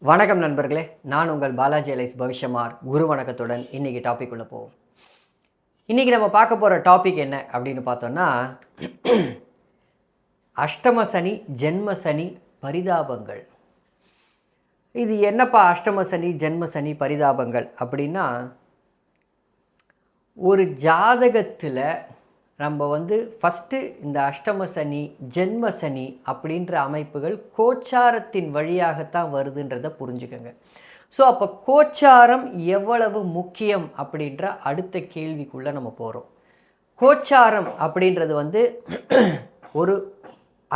வணக்கம் நண்பர்களே, நான் உங்கள் பாலாஜி அலைஸ் பவிஷ்யமார். குரு வணக்கத்துடன் இன்றைக்கி டாபிக் உள்ள போவோம். இன்றைக்கி நம்ம பார்க்க போகிற டாபிக் என்ன அப்படின்னு பார்த்தோன்னா, அஷ்டம சனி, ஜென்ம சனி பரிதாபங்கள். இது என்னப்பா அஷ்டம சனி, ஜென்ம சனி பரிதாபங்கள் அப்படின்னா, ஒரு ஜாதகத்தில் நம்ம ஃபஸ்ட்டு இந்த அஷ்டம சனி, ஜென்ம சனி அப்படின்ற அமைப்புகள் கோச்சாரத்தின் வழியாகத்தான் வருதுன்றதை புரிஞ்சுக்கோங்க. ஸோ அப்போ கோச்சாரம் எவ்வளவு முக்கியம் அப்படின்ற அடுத்த கேள்விக்குள்ளே நம்ம போகிறோம். கோச்சாரம் அப்படின்றது ஒரு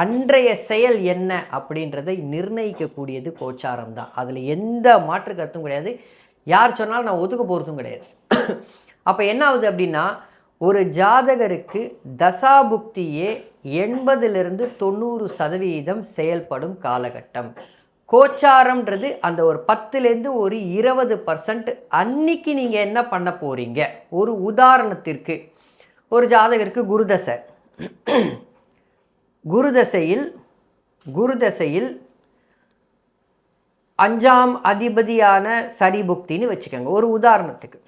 அன்றைய செயல் என்ன அப்படின்றதை நிர்ணயிக்கக்கூடியது கோச்சாரம் தான். அதில் எந்த மாற்று கருத்தும் கிடையாது. யார் சொன்னாலும் நான் ஒதுக்க போகிறதும் கிடையாது. அப்போ என்ன ஆகுது அப்படின்னா, ஒரு ஜாதகருக்கு தசாபுக்தியே 80-90% செயல்படும் காலகட்டம். கோச்சாரம்ன்றது அந்த ஒரு 10லேருந்து ஒரு 20% அன்னைக்கு நீங்கள் என்ன பண்ண போகிறீங்க. ஒரு உதாரணத்திற்கு, ஒரு ஜாதகருக்கு குருதசை, குருதசையில் 5ஆம் அதிபதியான சனி புக்தின்னு வச்சுக்கோங்க. ஒரு உதாரணத்துக்கு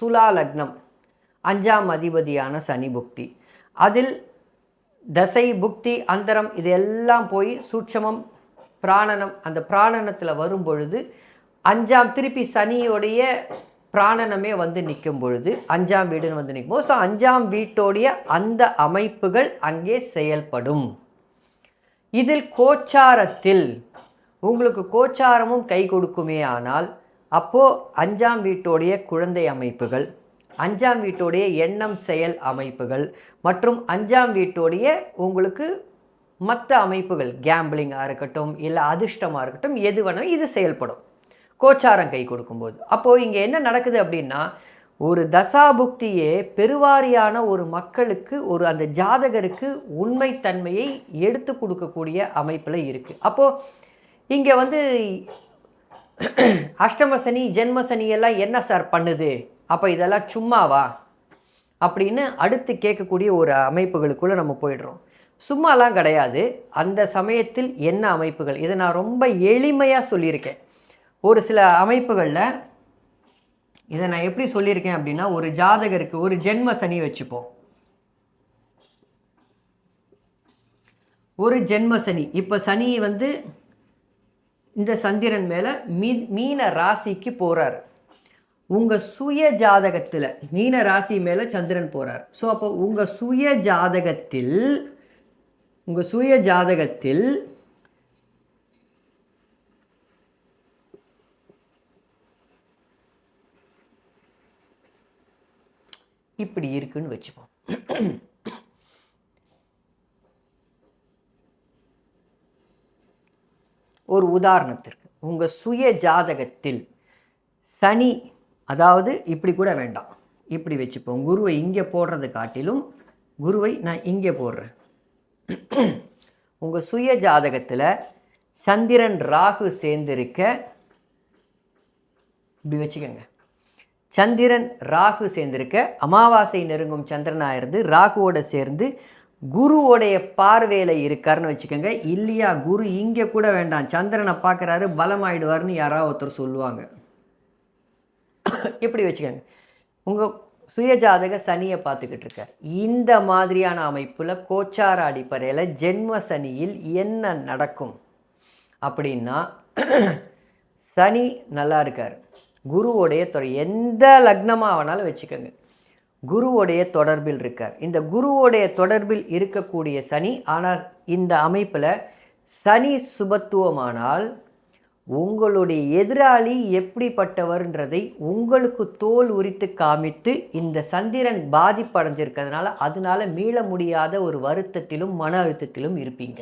துலா லக்னம், 5ஆம் அதிபதியான சனி புக்தி, அதில் தசை புக்தி அந்தரம் இதெல்லாம் போய் சூட்சமம் பிராணனம், அந்த பிராணனத்தில் வரும் பொழுது 5ஆம் திருப்பி சனியோடைய பிராணனமே நிற்கும் பொழுது 5ஆம் வீடுன்னு நிற்கும். ஸோ 5ஆம் வீட்டோடைய அந்த அமைப்புகள் அங்கே செயல்படும். இதில் கோச்சாரத்தில் உங்களுக்கு கோச்சாரமும் கை கொடுக்குமே ஆனால், அப்போது 5ஆம் வீட்டோடைய குழந்தை அமைப்புகள், 5ஆம் வீட்டோடைய எண்ணம் செயல் அமைப்புகள் மற்றும் 5ஆம் வீட்டோடைய உங்களுக்கு மற்ற அமைப்புகள், கேம்பிளிங்காக இருக்கட்டும் இல்லை அதிர்ஷ்டமாக இருக்கட்டும், எது வேணாலும் இது செயல்படும் கோச்சாரம் கை கொடுக்கும்போது. அப்போது இங்கே என்ன நடக்குது அப்படின்னா, ஒரு தசாபுக்தியே பெருவாரியான ஒரு மக்களுக்கு, ஒரு அந்த ஜாதகருக்கு உண்மைத்தன்மையை எடுத்து கொடுக்கக்கூடிய அமைப்பில் இருக்குது. அப்போது இங்கே அஷ்டம சனி, ஜென்ம சனி எல்லாம் என்ன சார் பண்ணுது, அப்போ இதெல்லாம் சும்மாவா அப்படின்னு அடுத்து கேட்கக்கூடிய ஒரு அமைப்புகளுக்குள்ளே நம்ம போயிடுறோம். சும்மாலாம் கிடையாது. அந்த சமயத்தில் என்ன அமைப்புகள், இதை நான் ரொம்ப எளிமையாக சொல்லியிருக்கேன். ஒரு சில அமைப்புகளில் இதை நான் எப்படி சொல்லியிருக்கேன் அப்படின்னா, ஒரு ஜாதகருக்கு ஒரு ஜென்ம சனி வச்சுப்போம். ஒரு ஜென்ம சனி, இப்போ சனி இந்த சந்திரன் மேலே மீன ராசிக்கு போகிறார். உங்கள் சுய ஜாதகத்தில் மீன ராசி மேலே சந்திரன் போகிறார். ஸோ அப்போ உங்கள் சுய ஜாதகத்தில் இப்படி இருக்குன்னு வச்சுப்போம். ஒரு உதாரணத்திற்கு உங்கள் சுய ஜாதகத்தில் சனி, அதாவது இப்படி கூட வேண்டாம், இப்படி வச்சுப்போம். குருவை இங்கே போடுறது காட்டிலும் குருவை நான் இங்கே போடுறேன். உங்கள் சுய ஜாதகத்தில் சந்திரன் ராகு சேர்ந்திருக்க, இப்படி வச்சுக்கோங்க. சந்திரன் ராகு சேர்ந்திருக்க, அமாவாசை நெருங்கும் சந்திரனாக இருந்து ராகுவோட சேர்ந்து குருவோடைய பார்வையில் இருக்காருன்னு வச்சுக்கோங்க. இல்லையா, குரு இங்கே கூட வேண்டாம், சந்திரனை பார்க்குறாரு பலமாயிடுவார்னு யாராவது ஒருத்தர் சொல்லுவாங்க. இப்படி வச்சுக்கோங்க. உங்கள் சுயஜாதக சனியை பார்த்துக்கிட்டு இருக்கார். இந்த மாதிரியான அமைப்பில் கோச்சார அடிப்படையில் ஜென்ம சனியில் என்ன நடக்கும் அப்படின்னா, சனி நல்லா இருக்கார், குருவோடைய எந்த லக்னமாக வேணாலும் வச்சுக்கோங்க, குருவோடைய தொடர்பில் இருக்கார். இந்த குருவோடைய தொடர்பில் இருக்கக்கூடிய சனி, ஆனால் இந்த அமைப்பில் சனி சுபத்துவமானால் உங்களுடைய எதிராளி எப்படிப்பட்டவர்ன்றதை உங்களுக்கு தோல் உரித்து காமித்து, இந்த சந்திரன் பாதிப்படைஞ்சிருக்கிறதுனால அதனால மீள முடியாத ஒரு வருத்தத்திலும் மன அழுத்தத்திலும் இருப்பீங்க.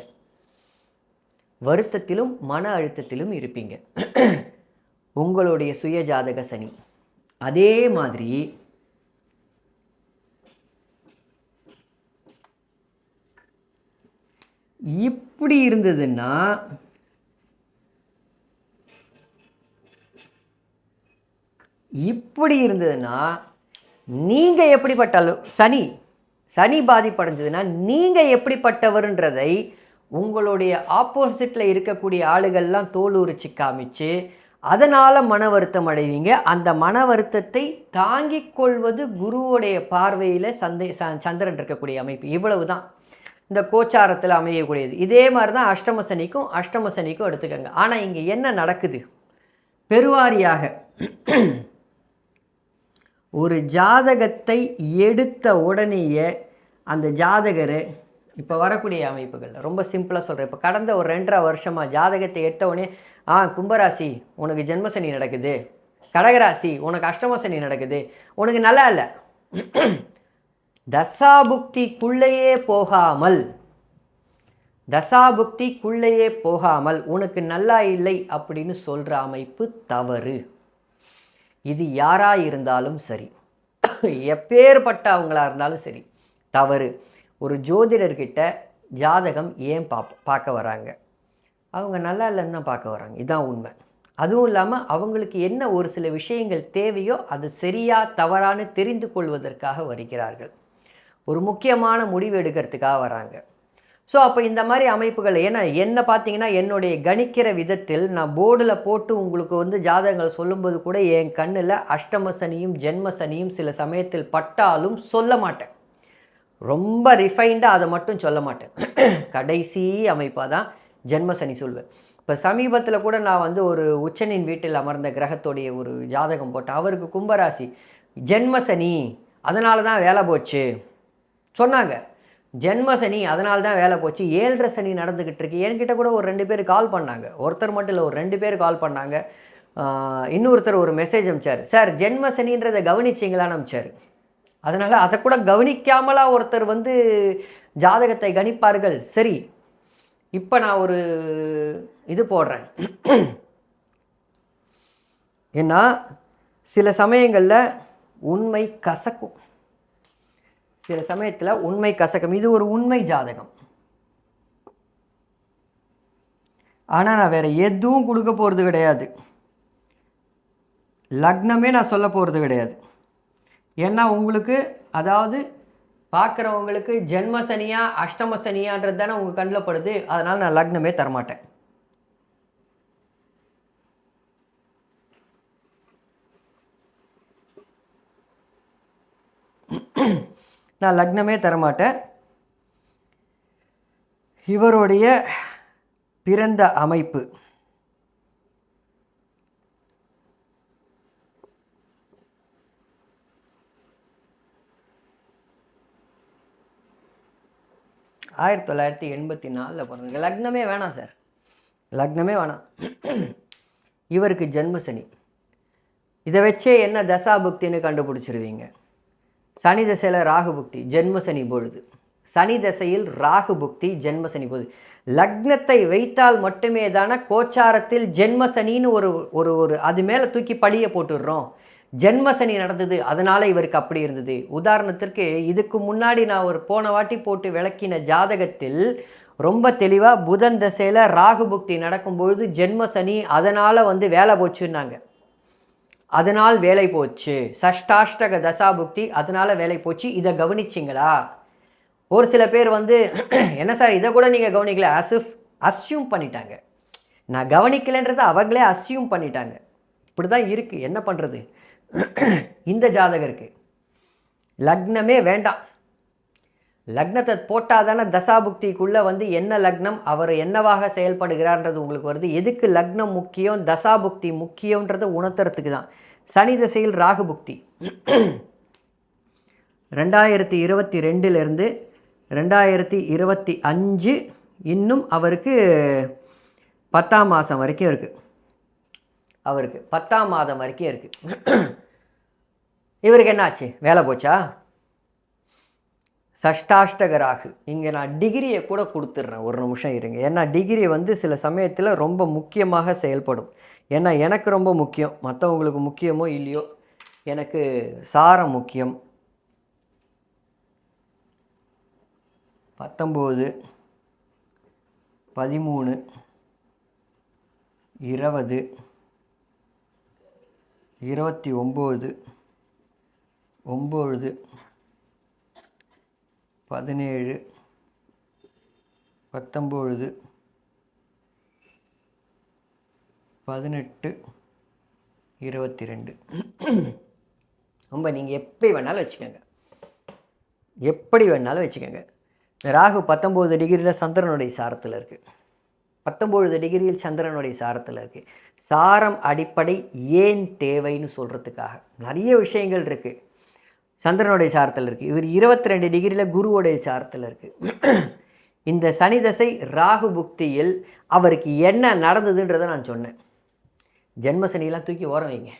உங்களுடைய சுய ஜாதக சனி. அதே மாதிரி இப்படி இருந்ததுன்னா, நீங்கள் எப்படிப்பட்டாலும், சனி பாதிப்படைஞ்சதுன்னா நீங்கள் எப்படிப்பட்டவர்ன்றதை உங்களுடைய ஆப்போசிட்டில் இருக்கக்கூடிய ஆளுகள்லாம் தோல் உரிச்சு காமிச்சு அதனால் மன வருத்தம் அடைவீங்க. அந்த மன வருத்தத்தை தாங்கிக் கொள்வது குருவோடைய பார்வையில் சந்திரன் இருக்கக்கூடிய அமைப்பு. இவ்வளவு தான் இந்த கோச்சாரத்தில் அமையக்கூடியது. இதே மாதிரி தான் அஷ்டம சனிக்கும் எடுத்துக்கோங்க. ஆனால் இங்கே என்ன நடக்குது? பெருவாரியாக ஒரு ஜாதகத்தை எடுத்த உடனேயே அந்த ஜாதகர் இப்போ வரக்கூடிய அமைப்புகள் ரொம்ப சிம்பிளாக சொல்கிறேன். இப்போ கடந்த ஒரு 2.5 வருஷமாக ஜாதகத்தை எடுத்த உடனே கும்பராசி உனக்கு ஜென்மசனி நடக்குது, கடகராசி உனக்கு அஷ்டமசனி நடக்குது, உனக்கு நல்லா இல்லை, தசாபுக்திக்குள்ளேயே போகாமல் உனக்கு நல்லா இல்லை அப்படின்னு சொல்கிற அமைப்பு தவறு. இது யாராக இருந்தாலும் சரி, எப்பேற்பட்ட அவங்களா இருந்தாலும் சரி, தவறு. ஒரு ஜோதிடர்கிட்ட ஜாதகம் ஏன் பார்க்க வராங்க? அவங்க நல்லா இல்லைன்னு தான் பார்க்க வராங்க. இதுதான் உண்மை. அதுவும் இல்லாமல் அவங்களுக்கு என்ன ஒரு சில விஷயங்கள் தேவையோ அது சரியா தவறான்னு தெரிந்து கொள்வதற்காக வருகிறார்கள். ஒரு முக்கியமான முடிவு எடுக்கிறதுக்காக வராங்க. ஸோ அப்போ இந்த மாதிரி அமைப்புகள், ஏன்னா என்ன பார்த்தீங்கன்னா என்னுடைய கணிக்கிற விதத்தில் நான் போர்டில் போட்டு உங்களுக்கு ஜாதகங்கள் சொல்லும்போது கூட என் கண்ணில் அஷ்டம சனியும் ஜென்ம சனியும் சில சமயத்தில் பட்டாலும் சொல்ல மாட்டேன். ரொம்ப ரிஃபைண்டாக அதை மட்டும் சொல்ல மாட்டேன். கடைசி அமைப்பாக தான் ஜென்மசனி சொல்வேன். இப்போ சமீபத்தில் கூட நான் ஒரு உச்சனின் வீட்டில் அமர்ந்த கிரகத்தோடைய ஒரு ஜாதகம் போட்டேன். அவருக்கு கும்பராசி, ஜென்மசனி அதனால தான் வேலை போச்சு சொன்னாங்க. ஜென்மசனி அதனால தான் வேலை போச்சு, 7.5 சனி நடந்துக்கிட்டு இருக்கு. என்கிட்ட கூட ஒரு 2 பேர் கால் பண்ணாங்க. ஒருத்தர் மட்டும் இல்லை, ஒரு 2 பேர் கால் பண்ணாங்க. இன்னொருத்தர் ஒரு மெசேஜ் அனுப்பிச்சார், சார் ஜென்மசனின்றதை கவனிச்சிங்களான்னு அனுப்பிச்சார். அதனால் அதை கூட கவனிக்காமலா ஒருத்தர் ஜாதகத்தை கணிப்பார்கள். சரி, இப்போ நான் ஒரு இது போடுறேன். ஏன்னா சில சமயங்களில் உண்மை கசக்கும், சில சமயத்தில் உண்மை கசக்கும். இது ஒரு உண்மை ஜாதகம். ஆனால் நான் வேறு எதுவும் கொடுக்க போகிறது கிடையாது. லக்னமே நான் சொல்ல போகிறது கிடையாது. ஏன்னா உங்களுக்கு, அதாவது பார்க்குறவங்களுக்கு ஜென்மசனியா அஷ்டம சனியான்றது தானே உங்கள் கண்ணில் படுது. அதனால் நான் லக்னமே தரமாட்டேன். நான் லக்னமே தரமாட்டேன். இவருடைய பிறந்த அமைப்பு ஆயிரத்தி 1984 பிறந்தது. லக்னமே வேணாம் சார், லக்னமே வேணாம். இவருக்கு ஜென்மசனி. இதை வச்சே என்ன தசாபுக்தின்னு கண்டுபிடிச்சிருவீங்க. சனி தசையில் ராகு புக்தி, ஜென்மசனி பொழுது. சனி தசையில் ராகு புக்தி, ஜென்மசனி பொழுது. லக்னத்தை வைத்தால் மட்டுமே தானே கோச்சாரத்தில் ஜென்மசனின்னு ஒரு அது மேலே தூக்கி பழிய போட்டுடுறோம். ஜென்மசனி நடந்தது அதனால் இவருக்கு அப்படி இருந்தது. உதாரணத்திற்கு இதுக்கு முன்னாடி நான் போன வாட்டி போட்டு விளக்கின ஜாதகத்தில் ரொம்ப தெளிவாக புதன் தசையில் ராகு புக்தி நடக்கும்பொழுது ஜென்மசனி அதனால் வேலை போச்சுன்னாங்க. அதனால் வேலை போச்சு. சஷ்டாஷ்டக தசாபுக்தி அதனால் வேலை போச்சு. இதை கவனிச்சிங்களா? ஒரு சில பேர் என்ன சார் இதை கூட நீங்கள் கவனிக்கல, அஸ்யூம் பண்ணிட்டாங்க. நான் கவனிக்கலைன்றதை அவங்களே அஸ்யூம் பண்ணிட்டாங்க. இப்படி தான் இருக்குது, என்ன பண்ணுறது? இந்த ஜாதகருக்கு லக்னமே வேண்டாம். லக்னத்தை போட்டால் தானே தசாபுக்திக்குள்ளே என்ன லக்னம், அவர் என்னவாக செயல்படுகிறார்ன்றது உங்களுக்கு வருது. எதுக்கு லக்னம் முக்கியம், தசாபுக்தி முக்கியன்றது உணர்த்துறதுக்கு தான். சனி தசையில் ராகு புக்தி 2022 2025 இன்னும் அவருக்கு 10ஆம் மாதம் வரைக்கும் இருக்குது. அவருக்கு 10ஆம் மாதம் வரைக்கும் இருக்குது. இவருக்கு என்னாச்சு, வேலை போச்சா? சஷ்டாஷ்டக ராகு. இங்கே நான் டிகிரியை கூட கொடுத்துட்றேன், ஒரு நிமிஷம் இருங்க. ஏன்னா டிகிரி சில சமயத்தில் ரொம்ப முக்கியமாக செயல்படும். ஏன்னா எனக்கு ரொம்ப முக்கியம், மற்றவங்களுக்கு முக்கியமோ இல்லையோ எனக்கு சாரம் முக்கியம். 19 13 20 29 9 17 19 18 22 ரொம்ப நீங்கள் எப்படி வேணாலும் வச்சுக்கோங்க, எப்படி வேணாலும் வச்சுக்கோங்க. ராகு 19 டிகிரியில் சந்திரனுடைய சாரத்தில் இருக்குது, 19 டிகிரியில் சந்திரனுடைய சாரத்தில் இருக்குது. சாரம் அடிப்படை ஏன் தேவைன்னு சொல்கிறதுக்காக நிறைய விஷயங்கள் இருக்குது. சந்திரனுடைய சாரத்தில் இருக்குது. இவர் 22 டிகிரியில் குருவோடைய சாரத்தில் இருக்குது. இந்த சனி தசை ராகு புக்தியில் அவருக்கு என்ன நடந்ததுன்றதை நான் சொன்னேன். ஜென்ம சனியெல்லாம் தூக்கி ஓரம் வைங்க.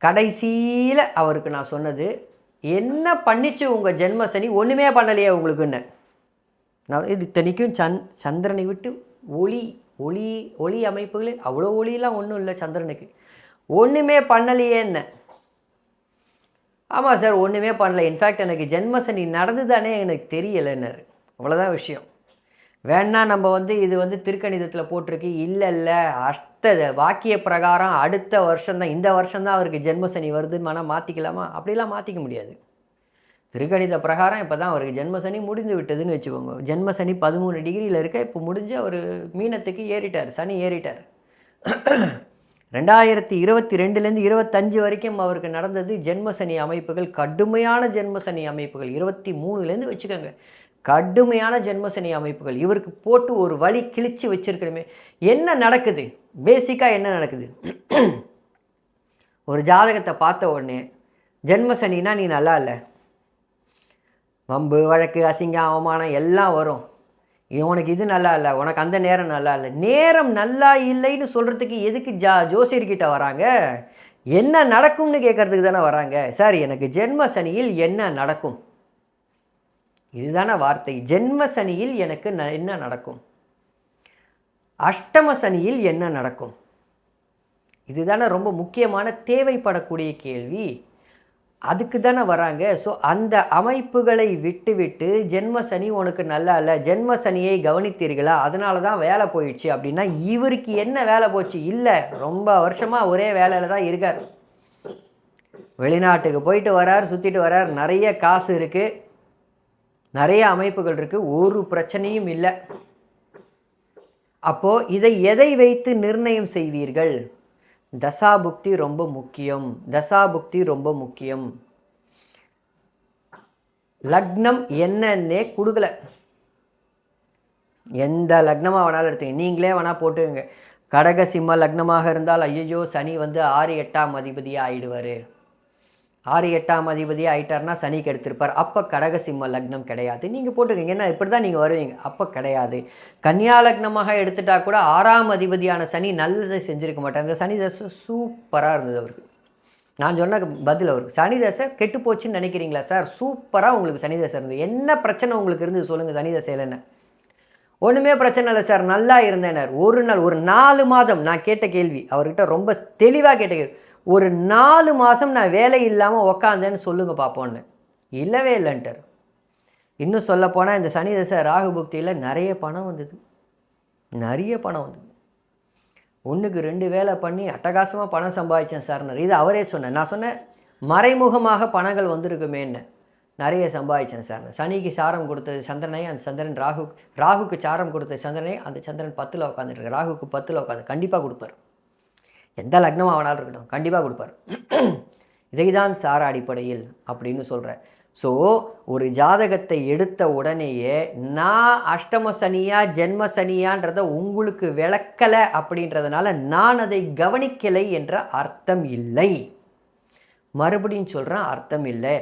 கடைசியில் அவருக்கு நான் சொன்னது, என்ன பண்ணிச்சு உங்கள் ஜென்ம சனி? ஒன்றுமே பண்ணலையே உங்களுக்குன்னு. நான் இது இத்தனைக்கும் சந்திரனை விட்டு ஒளி ஒளி ஒளி அமைப்புகளில் அவ்வளோ ஒளியெலாம் ஒன்றும் இல்லை சந்திரனுக்கு. ஒன்றுமே பண்ணலையே என்ன? ஆமாம் சார், ஒன்றுமே பண்ணல. இன்ஃபேக்ட் எனக்கு ஜென்மசனி நடந்து தானே எனக்கு தெரியலைன்னாரு. அவ்வளோதான் விஷயம். வேணா நம்ம இது திருக்கணிதத்தில் போட்டிருக்கு. இல்லை வாக்கிய பிரகாரம் அடுத்த வருஷம்தான், இந்த வருஷம்தான் அவருக்கு ஜென்மசனி வருதுன்னு மனம் மாற்றிக்கலாமா? அப்படிலாம் மாற்றிக்க முடியாது. திருக்கணித பிரகாரம் இப்போ தான் அவருக்கு ஜென்மசனி முடிந்து விட்டதுன்னு வச்சுக்கோங்க. ஜென்மசனி 13 டிகிரியில் இருக்க, இப்போ முடிஞ்சு அவர் மீனத்துக்கு ஏறிட்டார், சனி ஏறிட்டார். 2022லேருந்து 25 வரைக்கும் அவருக்கு நடந்தது ஜென்மசனி அமைப்புகள், கடுமையான ஜென்மசனி அமைப்புகள். 23லேருந்து வச்சுக்கோங்க, கடுமையான ஜென்மசனி அமைப்புகள். இவருக்கு போட்டு ஒரு வழி கிழிச்சு வச்சிருக்கணுமே. என்ன நடக்குது? பேசிக்காக என்ன நடக்குது? ஒரு ஜாதகத்தை பார்த்த உடனே ஜென்மசனினா நீ நல்லா இல்லை, வம்பு வழக்கு அசிங்கம் அவமானம் எல்லாம் வரும். உனக்கு இது நல்லா இல்லை, உனக்கு அந்த நேரம் நல்லா இல்லை. நேரம் நல்லா இல்லைன்னு சொல்கிறதுக்கு எதுக்கு ஜோசியர்கிட்ட வராங்க? என்ன நடக்கும்னு கேட்குறதுக்கு தானே வராங்க. சார் எனக்கு ஜென்ம சனியில் என்ன நடக்கும், இதுதானே வார்த்தை. ஜென்ம சனியில் எனக்கு என்ன நடக்கும், அஷ்டம சனியில் என்ன நடக்கும், இதுதானே ரொம்ப முக்கியமான தேவைப்படக்கூடிய கேள்வி. அதுக்கு தானே வராங்க. ஸோ அந்த அமைப்புகளை விட்டு ஜென்ம சனி உனக்கு நல்லா இல்லை, ஜென்ம சனியை கவனித்தீர்களா, அதனால தான் வேலை போயிடுச்சு அப்படின்னா இவருக்கு என்ன வேலை போச்சு? இல்லை, ரொம்ப வருஷமாக ஒரே வேலையில் தான் இருக்கார். வெளிநாட்டுக்கு போயிட்டு வரார், சுற்றிட்டு வரார், நிறைய காசு இருக்குது, நிறைய அமைப்புகள் இருக்குது, ஒரு பிரச்சனையும் இல்லை. அப்போது இதை எதை வைத்து நிர்ணயம் செய்வீர்கள்? தசாபுக்தி ரொம்ப முக்கியம், தசாபுக்தி ரொம்ப முக்கியம். லக்னம் என்னன்னே கொடுக்கல. எந்த லக்னமாக வேணாலும் எடுத்துங்க, நீங்களே வேணால் போட்டுங்க. கடக சிம்ம லக்னமாக இருந்தால் ஐயோ சனி 6 8ஆம் அதிபதியாக ஆகிடுவார். 6 8ஆம் அதிபதியாக ஆகிட்டார்னா சனிக்கு எடுத்திருப்பார். அப்போ கடக சிம்ம லக்னம் கிடையாது. நீங்கள் போட்டுக்கோங்க, ஏன்னா இப்படி தான் நீங்கள் வருவீங்க. அப்போ கிடையாது. கன்னியா லக்னமாக எடுத்துட்டா கூட 6ஆம் அதிபதியான சனி நல்லதை செஞ்சுருக்க மாட்டார். அந்த சனி தசை சூப்பராக இருந்தது அவருக்கு. நான் சொன்ன பதில் அவருக்கு, சனி தசை கெட்டு போச்சுன்னு நினைக்கிறீங்களா சார்? சூப்பராக உங்களுக்கு சனி தசை இருந்தது. என்ன பிரச்சனை உங்களுக்கு இருந்தது சொல்லுங்கள். சனி தசையில் என்ன? ஒன்றுமே பிரச்சனை இல்லை சார், நல்லா இருந்தேனார். ஒரு நாள், ஒரு 4 மாதம் நான் கேட்ட கேள்வி அவர்கிட்ட, ரொம்ப தெளிவாக கேட்ட கேள்வி, ஒரு 4 மாதம் நான் வேலை இல்லாமல் உக்காந்தேன்னு சொல்லுங்க பார்ப்போன்னு. இல்லவே இல்லைன்ட்டார். இன்னும் சொல்லப்போனால் இந்த சனி தசை ராகு புக்தியில் நிறைய பணம் வந்தது, நிறைய பணம் வந்தது. 1க்கு 2 வேலை பண்ணி அட்டகாசமாக பணம் சம்பாதிச்சேன் சார்னார். இது அவரே சொன்னேன். நான் சொன்னேன் மறைமுகமாக பணங்கள் வந்திருக்குமேன்னு. நிறைய சம்பாதிச்சேன் சார். சனிக்கு சாரம் கொடுத்தது சந்திரனை, அந்த சந்திரன் ராகுக்கு சாரம் கொடுத்தது சந்திரனை, அந்த சந்திரன் 10ல் உட்காந்துருக்கு, ராகுக்கு 10ல் உட்காந்து கண்டிப்பாக கொடுப்பார். எந்த லக்னமாக ஆனாலும் இருக்கட்டும், கண்டிப்பாக கொடுப்பார். இதைதான் சார அடிப்படையில் அப்படின்னு சொல்கிறேன். ஸோ ஒரு ஜாதகத்தை எடுத்த உடனேயே நான் அஷ்டம சனியா ஜென்ம சனியான்றதை உங்களுக்கு விளக்கலை அப்படின்றதுனால நான் அதை கவனிக்கலை என்ற அர்த்தம் இல்லை. மறுபடியும் சொல்கிறேன், அர்த்தம் இல்லை.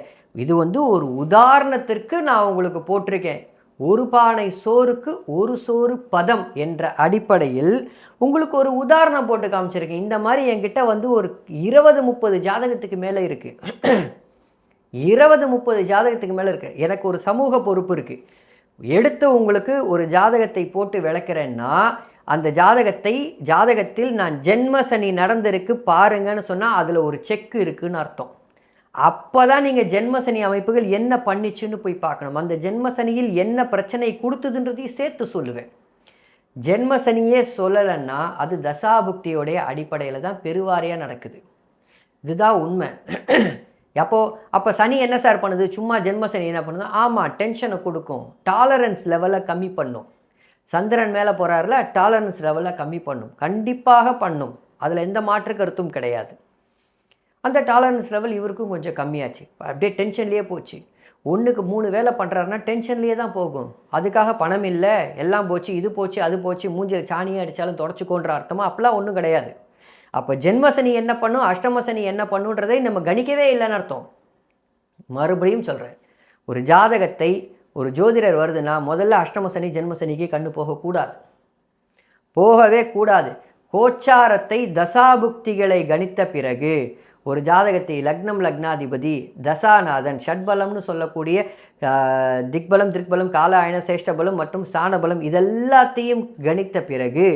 இது ஒரு உதாரணத்திற்கு நான் உங்களுக்கு போட்டிருக்கேன். ஒரு பானை சோறுக்கு ஒரு சோறு பதம் என்ற அடிப்படையில் உங்களுக்கு ஒரு உதாரணம் போட்டு காமிச்சிருக்கேன். இந்த மாதிரி என்கிட்ட ஒரு 20-30 ஜாதகத்துக்கு மேலே இருக்குது. 20-30 ஜாதகத்துக்கு மேலே இருக்குது. எனக்கு ஒரு சமூக பொறுப்பு இருக்குது. எடுத்து உங்களுக்கு ஒரு ஜாதகத்தை போட்டு விளக்குறேன்னா அந்த ஜாதகத்தில் நான் ஜென்ம சனி நடந்திருக்கு பாருங்கன்னு சொன்னால் அதில் ஒரு செக் இருக்குன்னு அர்த்தம். அப்போ தான் நீங்கள் ஜென்மசனி அமைப்புகள் என்ன பண்ணிச்சுன்னு போய் பார்க்கணும். அந்த ஜென்மசனியில் என்ன பிரச்சனை கொடுத்ததுன்றதையும் சேர்த்து சொல்லுவேன். ஜென்மசனியே சொல்லலைன்னா அது தசாபுக்தியோடைய அடிப்படையில் தான் பெருவாரியாக நடக்குது. இதுதான் உண்மை. அப்போ சனி என்ன சார் பண்ணுது? சும்மா ஜென்ம சனி என்ன பண்ணுது? ஆமாம், டென்ஷனை கொடுக்கும், டாலரன்ஸ் லெவலை கம்மி பண்ணும். சந்திரன் மேலே போகிறாருல, டாலரன்ஸ் லெவலை கம்மி பண்ணும், கண்டிப்பாக பண்ணும். அதில் எந்த மாற்று கருத்தும் கிடையாது. அந்த டாலரன்ஸ் லெவல் இவருக்கும் கொஞ்சம் கம்மியாச்சு. அப்படியே டென்ஷன்லேயே போச்சு. 1க்கு 3 வேலை பண்ணுறாருன்னா டென்ஷன்லேயே தான் போகும். அதுக்காக பணம் இல்லை, எல்லாம் போச்சு, இது போச்சு, அது போச்சு, மூஞ்சில் சாணியை அடித்தாலும் தொடச்சிக்கோன்ற அர்த்தமாக அப்போலாம் ஒன்றும் கிடையாது. அப்போ ஜென்மசனி என்ன பண்ணும், அஷ்டமசனி என்ன பண்ணுன்றதை நம்ம கணிக்கவே இல்லைன்னு அர்த்தம். மறுபடியும் சொல்கிறேன், ஒரு ஜாதகத்தை ஒரு ஜோதிடர் வருதுன்னா முதல்ல அஷ்டமசனி ஜென்மசனிக்கு கண்ணு போகக்கூடாது, போகவே கூடாது. கோச்சாரத்தை தசாபுக்திகளை கணித்த பிறகு ஒரு ஜாதகத்தை லக்னம், லக்னாதிபதி, தசாநாதன், ஷட்பலம்னு சொல்லக்கூடிய திக்பலம், திருக்பலம், கால ஆயன, சேஷ்டபலம் மற்றும் ஸ்தானபலம் இதெல்லாத்தையும் கணித்த பிறகு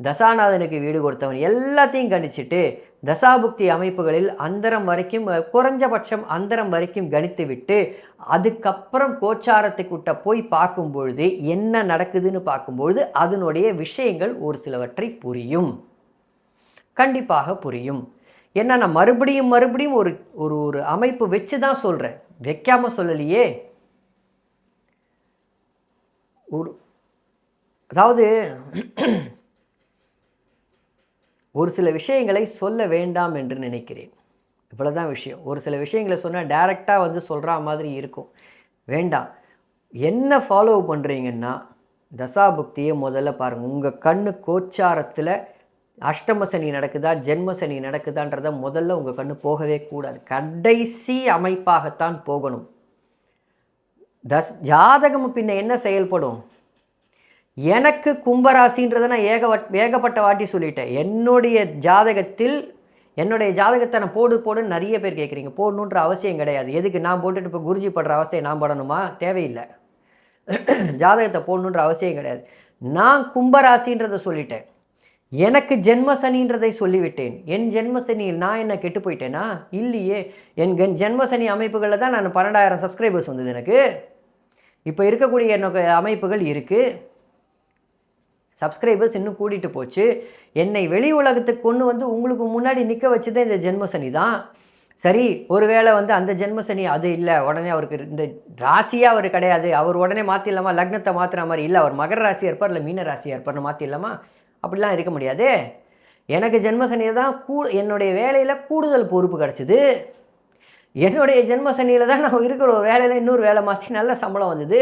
தசாநாதனுக்கு வீடு கொடுத்தவன் எல்லாத்தையும் கணிச்சிட்டு தசாபுக்தி அமைப்புகளில் அந்தரம் வரைக்கும், குறைஞ்சபட்சம் அந்தரம் வரைக்கும் கணித்து விட்டு அதுக்கப்புறம் கோச்சாரத்துக்கிட்ட போய் பார்க்கும்பொழுது என்ன நடக்குதுன்னு பார்க்கும்பொழுது அதனுடைய விஷயங்கள் ஒரு சிலவற்றை புரியும், கண்டிப்பாக புரியும். ஏன்னா நான் மறுபடியும் ஒரு ஒரு ஒரு அமைப்பு வச்சு தான் சொல்கிறேன், வைக்காமல் சொல்லலையே. அதாவது ஒரு சில விஷயங்களை சொல்ல வேண்டாம் என்று நினைக்கிறேன், இவ்வளோதான் விஷயம். ஒரு சில விஷயங்களை சொன்னால் டைரெக்டாக வந்து சொல்கிற மாதிரி இருக்கும், வேண்டாம். என்ன ஃபாலோ பண்ணுறீங்கன்னா தசாபுக்தியை முதல்ல பாருங்கள். உங்கள் கண்ணு கோச்சாரத்தில் அஷ்டமசனி நடக்குதா ஜென்மசனி நடக்குதான்றதை முதல்ல உங்கள் கண்ணு போகவே கூடாது, கடைசி அமைப்பாகத்தான் போகணும். ஜாதகம் பின்ன என்ன செயல்படும்? எனக்கு கும்பராசின்றதை நான் ஏகப்பட்ட வாட்டி சொல்லிட்டேன். என்னுடைய ஜாதகத்தை நான் போடுன்னு நிறைய பேர் கேட்குறீங்க. போடணுன்ற அவசியம் கிடையாது. எதுக்கு நான் போட்டுட்டு இப்போ குருஜி படுற அவஸ்தையை நான் படணுமா? தேவையில்லை. ஜாதகத்தை போடணுன்ற அவசியம் கிடையாது. நான் கும்பராசின்றதை சொல்லிட்டேன், எனக்கு ஜென்மசனின்றதை சொல்லிவிட்டேன். என் ஜென்மசனியில் நான் என்ன கெட்டு போயிட்டேனா? இல்லையே. என் ஜென்மசனி அமைப்புகளில் தான் நான் 12,000 சப்ஸ்கிரைபர்ஸ் வந்தது. எனக்கு இப்போ இருக்கக்கூடிய எனக்கு அமைப்புகள் இருக்குது, சப்ஸ்கிரைபர்ஸ் இன்னும் கூட்டிகிட்டு போச்சு. என்னை வெளி உலகத்துக்கு கொண்டு வந்து உங்களுக்கு முன்னாடி நிற்க வச்சதே இந்த ஜென்மசனி தான். சரி, ஒருவேளை வந்து அந்த ஜென்மசனி அது இல்லை, உடனே அவருக்கு இந்த ராசியாக அவர் கிடையாது, அவர் உடனே மாற்றிடலாமா? லக்னத்தை மாற்றுற மாதிரி இல்லை, அவர் மகர ராசியாக இருப்பார், இல்லை மீன ராசியாக இருப்பார்னு மாற்றிடலாமா? அப்படிலாம் இருக்க முடியாது. எனக்கு ஜென்மசனியில் தான் என்னுடைய வேலையில் கூடுதல் பொறுப்பு கிடச்சிது. என்னுடைய ஜென்மசனியில் தான் நான் இருக்கிற ஒரு வேலையில் இன்னொரு வேலை மாற்றி நல்ல சம்பளம் வந்தது.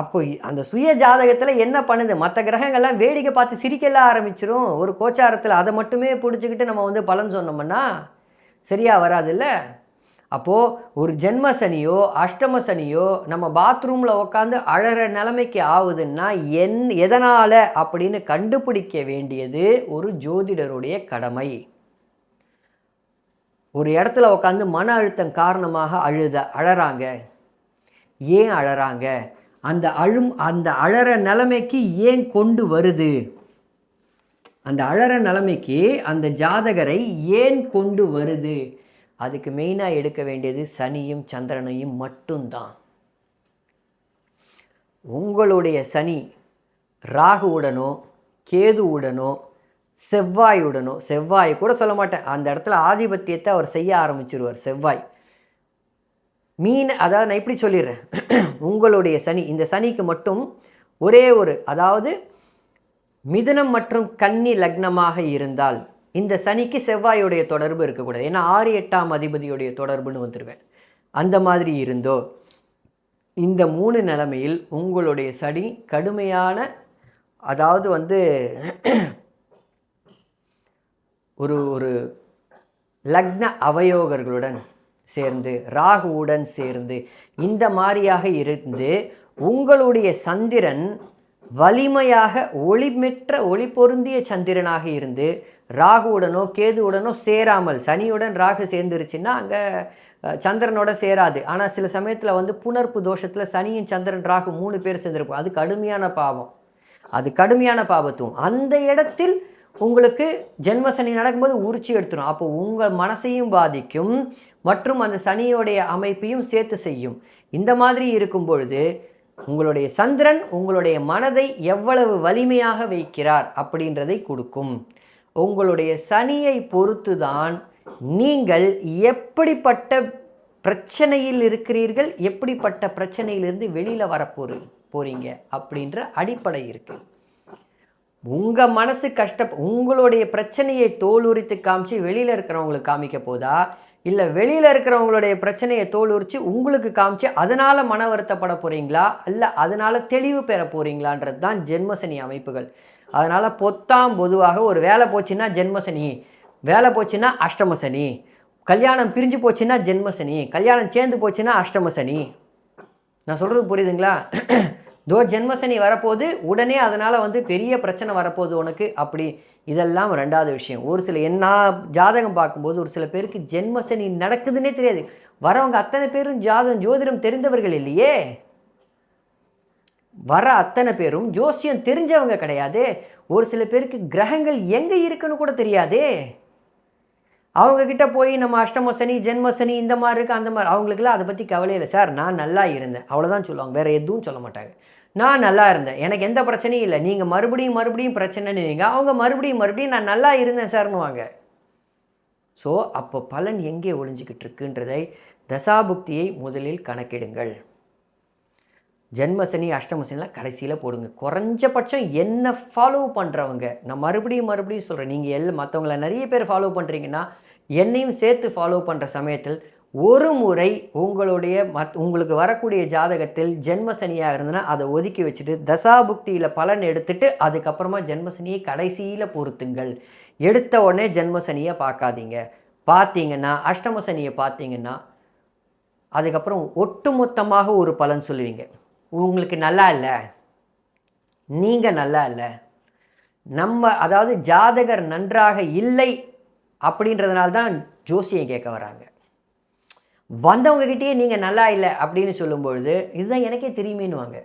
அப்போ அந்த சுய ஜாதகத்தில் என்ன பண்ணுது? மற்ற கிரகங்கள்லாம் வேடிக்கை பார்த்து சிரிக்கலாம் ஆரம்பிச்சிடும். ஒரு கோச்சாரத்தில் அதை மட்டுமே பிடிச்சிக்கிட்டு நம்ம வந்து பலன் சொன்னோம்னா சரியாக வராதுல்ல. அப்போது ஒரு ஜென்மசனியோ அஷ்டமசனியோ நம்ம பாத்ரூமில் உட்காந்து அழகிற நிலைமைக்கு ஆகுதுன்னா எதனால் அப்படின்னு கண்டுபிடிக்க வேண்டியது ஒரு ஜோதிடருடைய கடமை. ஒரு இடத்துல உட்காந்து மன அழுத்தம் காரணமாக அழறாங்க, ஏன் அழறாங்க? அந்த அழற நிலைமைக்கு ஏன் கொண்டு வருது? அந்த அழற நிலைமைக்கு அந்த ஜாதகரை ஏன் கொண்டு வருது? அதுக்கு மெயினாக எடுக்க வேண்டியது சனியும் சந்திரனையும் மட்டும்தான். உங்களுடைய சனி ராகுவுடனோ கேதுவுடனோ செவ்வாயுடனோ, செவ்வாய் கூட சொல்ல மாட்டேன், அந்த இடத்துல ஆதிபத்தியத்தை அவர் செய்ய ஆரம்பிச்சிருவார். செவ்வாய் அதாவது நான் இப்படி சொல்லிடுறேன், உங்களுடைய சனி, இந்த சனிக்கு மட்டும் ஒரே அதாவது மிதுனம் மற்றும் கன்னி லக்னமாக இருந்தால் இந்த சனிக்கு செவ்வாயுடைய தொடர்பு இருக்கக்கூடாது. ஏன்னா 6, 8ஆம் அதிபதியுடைய தொடர்புன்னு வந்துடுவேன். அந்த மாதிரி இருந்தோ இந்த 3 நிலைமையில் உங்களுடைய சனி கடுமையான, அதாவது வந்து ஒரு லக்ன அவயோகர்களுடன் சேர்ந்து ராகுவுடன் சேர்ந்து இந்த மாதிரியாக இருந்து உங்களுடைய சந்திரன் வலிமையாக ஒளி பொருந்திய சந்திரனாக இருந்து ராகுவுடனோ கேதுவுடனோ சேராமல், சனியுடன் ராகு சேர்ந்துருச்சுன்னா அங்கே சந்திரனோட சேராது. ஆனால் சில சமயத்தில் வந்து புணர்ப்பு தோஷத்தில் சனியும் சந்திரன் ராகு 3 பேர் சேர்ந்துருப்போம். அது கடுமையான பாவம், அது கடுமையான பாவத்துவம். அந்த இடத்தில் உங்களுக்கு ஜென்மசனி நடக்கும்போது உரிச்சி எடுத்துடும். அப்போ உங்கள் மனசையும் பாதிக்கும் மற்றும் அந்த சனியோடைய அமைப்பையும் சேர்த்து செய்யும். இந்த மாதிரி இருக்கும் பொழுது உங்களுடைய சந்திரன் உங்களுடைய மனதை எவ்வளவு வலிமையாக வைக்கிறார் அப்படின்றதை கொடுக்கும். உங்களுடைய சனியை பொறுத்து தான் நீங்கள் எப்படிப்பட்ட பிரச்சனையில் இருக்கிறீர்கள், எப்படிப்பட்ட பிரச்சனையிலிருந்து வெளியில் போகிறீங்க அப்படின்ற அடிப்படை இருக்குது. உங்கள் மனசு உங்களுடைய பிரச்சனையை தோலுரித்து காமிச்சு வெளியில் இருக்கிறவங்களுக்கு காமிக்க போதா, இல்லை வெளியில் இருக்கிறவங்களுடைய பிரச்சனையை தோலுரித்து உங்களுக்கு காமிச்சு அதனால் மன வருத்தப்பட போகிறீங்களா, இல்லை அதனால் தெளிவு பெற போகிறீங்களான்றது தான் ஜென்மசனி அமைப்புகள். அதனால் பொதுவாக ஒரு வேலை போச்சுன்னா ஜென்மசனி, வேலை போச்சுன்னா அஷ்டமசனி, கல்யாணம் பிரிஞ்சு போச்சுன்னா ஜென்மசனி, கல்யாணம் சேர்ந்து போச்சுன்னா அஷ்டமசனி. நான் சொல்கிறது புரியுதுங்களா? ஜென்மசனி வரப்போது உடனே அதனால் பெரிய பிரச்சனை வரப்போகுது உனக்கு அப்படி, இதெல்லாம் ரெண்டாவது விஷயம். ஒரு சில ஜாதகம் பார்க்கும்போது ஒரு சில பேருக்கு ஜென்மசனி நடக்குதுன்னே தெரியாது. வரவங்க அத்தனை பேரும் ஜோதிடம் தெரிந்தவர்கள் இல்லையே. வர அத்தனை பேரும் ஜோசியம் தெரிஞ்சவங்க கிடையாது. ஒரு சில பேருக்கு கிரகங்கள் எங்கே இருக்குன்னு கூட தெரியாதே. அவங்கக்கிட்ட போய் நம்ம அஷ்டமசனி ஜென்மசனி இந்த மாதிரி இருக்குது அந்த மாதிரி, அவங்களுக்குலாம் அதை பற்றி கவலை இல்லை. சார் நான் நல்லா இருந்தேன் அவ்வளோதான் சொல்லுவாங்க, வேறு எதுவும் சொல்ல மாட்டாங்க. நான் நல்லா இருந்தேன், எனக்கு எந்த பிரச்சனையும் இல்லை, நீங்கள் மறுபடியும் பிரச்சனைன்னு வைங்க, அவங்க மறுபடியும் நான் நல்லா இருந்தேன் சார்னுவாங்க. ஸோ அப்போ பலன் எங்கே ஒளிஞ்சிக்கிட்டு இருக்குன்றதை தசாபுக்தியை முதலில் கணக்கிடுங்கள். ஜென்மசனி அஷ்டமசனிலாம் கடைசியில் போடுங்க. குறைஞ்சபட்சம் என்ன ஃபாலோ பண்ணுறவங்க, நான் மறுபடியும் சொல்கிறேன், நீங்கள் மற்றவங்கள நிறைய பேர் ஃபாலோ பண்ணுறீங்கன்னா என்னையும் சேர்த்து ஃபாலோ பண்ணுற சமயத்தில் ஒரு முறை உங்களுக்கு வரக்கூடிய ஜாதகத்தில் ஜென்மசனியாக இருந்ததுன்னா அதை ஒதுக்கி வச்சுட்டு தசாபுக்தியில் பலன் எடுத்துட்டு அதுக்கப்புறமா ஜென்மசனியை கடைசியில் பொறுத்துங்கள். எடுத்த உடனே ஜென்மசனியை பார்க்காதீங்க. பார்த்தீங்கன்னா அஷ்டமசனியை பார்த்தீங்கன்னா அதுக்கப்புறம் ஒட்டுமொத்தமாக ஒரு பலன் சொல்லுவீங்க. உங்களுக்கு நல்லா இல்லை, நீங்கள் நல்லா இல்லை, அதாவது ஜாதகர் நன்றாக இல்லை அப்படின்றதுனால தான் ஜோசியம் கேட்க வராங்க. வந்தவங்ககிட்டயே நீங்கள் நல்லா இல்லை அப்படின்னு சொல்லும்பொழுது இதுதான் எனக்கே தெரியுமேனுவாங்க.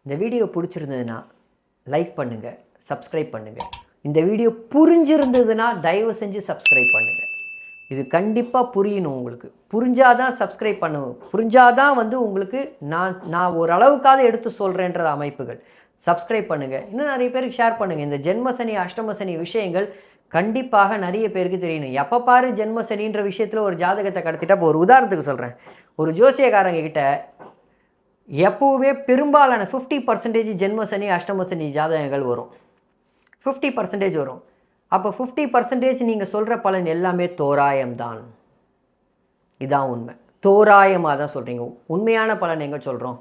இந்த வீடியோ பிடிச்சிருந்ததுன்னா லைக் பண்ணுங்கள், சப்ஸ்கிரைப் பண்ணுங்கள். இந்த வீடியோ புரிஞ்சிருந்ததுன்னா தயவு செஞ்சு சப்ஸ்கிரைப் பண்ணுங்கள். இது கண்டிப்பாக புரியணும். உங்களுக்கு புரிஞ்சாதான் சப்ஸ்கிரைப் பண்ணணும். புரிஞ்சாதான் உங்களுக்கு நான் ஓரளவுக்காக எடுத்து சொல்கிறேன்ற அமைப்புகள். சப்ஸ்கிரைப் பண்ணுங்கள், இன்னும் நிறைய பேருக்கு ஷேர் பண்ணுங்கள். இந்த ஜென்மசனி அஷ்டமசனி விஷயங்கள் கண்டிப்பாக நிறைய பேருக்கு தெரியணும். எப்போ பாரு ஜென்மசனின்ற விஷயத்தில் ஒரு ஜாதகத்தை கடத்திட்டா, இப்போ ஒரு உதாரணத்துக்கு சொல்கிறேன், ஒரு ஜோசியக்காரங்க கிட்ட எப்போவுமே பெரும்பாலான 50% ஜென்மசனி அஷ்டமசனி ஜாதகங்கள் வரும். 50% வரும். அப்போ 50% நீங்கள் சொல்கிற பலன் எல்லாமே தோராயம்தான். இதான் உண்மை. தோராயமாக தான் சொல்கிறீங்க. உண்மையான பலன் எங்கே சொல்கிறோம்?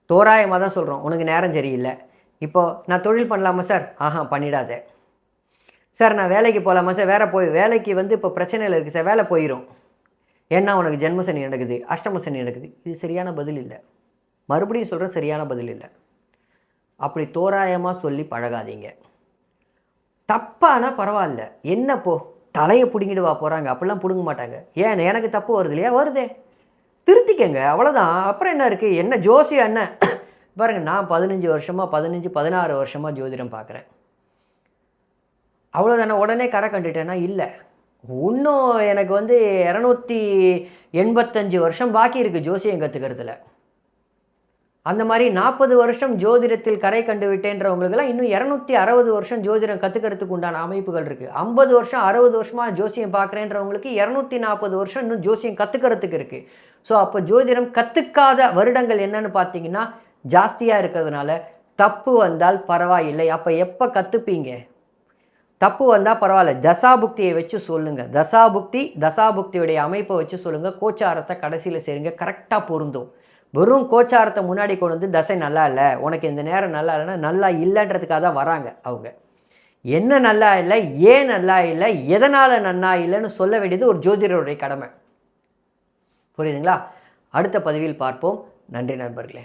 தோராயமாக தான் சொல்கிறோம். உனக்கு நேரம் சரியில்லை, இப்போது நான் தொழில் பண்ணலாமா சார்? பண்ணிடாத சார். நான் வேலைக்கு போகலாமா சார்? வேலைக்கு இப்போ பிரச்சனையில் இருக்குது சார், வேலை போயிடும். ஏன்னா உனக்கு ஜென்மசனி நடக்குது, அஷ்டமசனி நடக்குது. இது சரியான பதில் இல்லை. மறுபடியும் சொல்கிற சரியான பதில் இல்லை. அப்படி தோராயமாக சொல்லி பழகாதீங்க. தப்பானா பரவாயில்ல, என்னப்போ தலையை பிடுங்கிடுவா போகிறாங்க, அப்படிலாம் பிடுங்க மாட்டாங்க. ஏன் எனக்கு தப்பு வருது இல்லையா? வருதே, திருத்திக்கங்க, அவ்வளோதான். அப்புறம் என்ன இருக்குது? என்ன ஜோசியம் என்ன பாருங்கள், நான் 16 வருஷமாக ஜோதிடம் பார்க்குறேன். அவ்வளோதானே? உடனே கரை கண்டுட்டேன்னா இல்லை, இன்னும் எனக்கு 285 வருஷம் பாக்கி இருக்குது ஜோசியம் கற்றுக்கிறதுல. அந்த மாதிரி 40 வருஷம் ஜோதிடத்தில் கரை கண்டு விட்டேன்றவங்களுக்கெல்லாம் இன்னும் 260 வருஷம் ஜோதிடம் கற்றுக்கிறதுக்கு உண்டான அமைப்புகள் இருக்குது. 50 வருஷம் 60 வருஷமாக ஜோசியம் பார்க்குறேன்றவங்களுக்கு 240 வருஷம் இன்னும் ஜோசியம் கற்றுக்கிறதுக்கு இருக்குது. ஸோ அப்போ ஜோதிடம் கற்றுக்காத வருடங்கள் என்னன்னு பார்த்தீங்கன்னா ஜாஸ்தியாக இருக்கிறதுனால தப்பு வந்தால் பரவாயில்லை. அப்போ எப்போ கற்றுப்பீங்க? தப்பு வந்தால் பரவாயில்ல, தசாபுக்தியை வச்சு சொல்லுங்கள். தசாபுக்தியுடைய அமைப்பை வச்சு சொல்லுங்கள். கோச்சாரத்தை கடைசியில் சேருங்க, கரெக்டாக பொருந்தும். வெறும் கோச்சாரத்தை முன்னாடி கொண்டு வந்து தசை நல்லா இல்லை, உனக்கு இந்த நேரம் நல்லா இல்லைன்னா நல்லா இல்லைன்றதுக்காக தான் வராங்க. அவங்க என்ன நல்லா இல்லை, ஏன் நல்லா இல்லை, எதனால் நல்லா இல்லைன்னு சொல்ல வேண்டியது ஒரு ஜோதிடருடைய கடமை. புரியுதுங்களா? அடுத்த பதிவில் பார்ப்போம். நன்றி நண்பர்களே.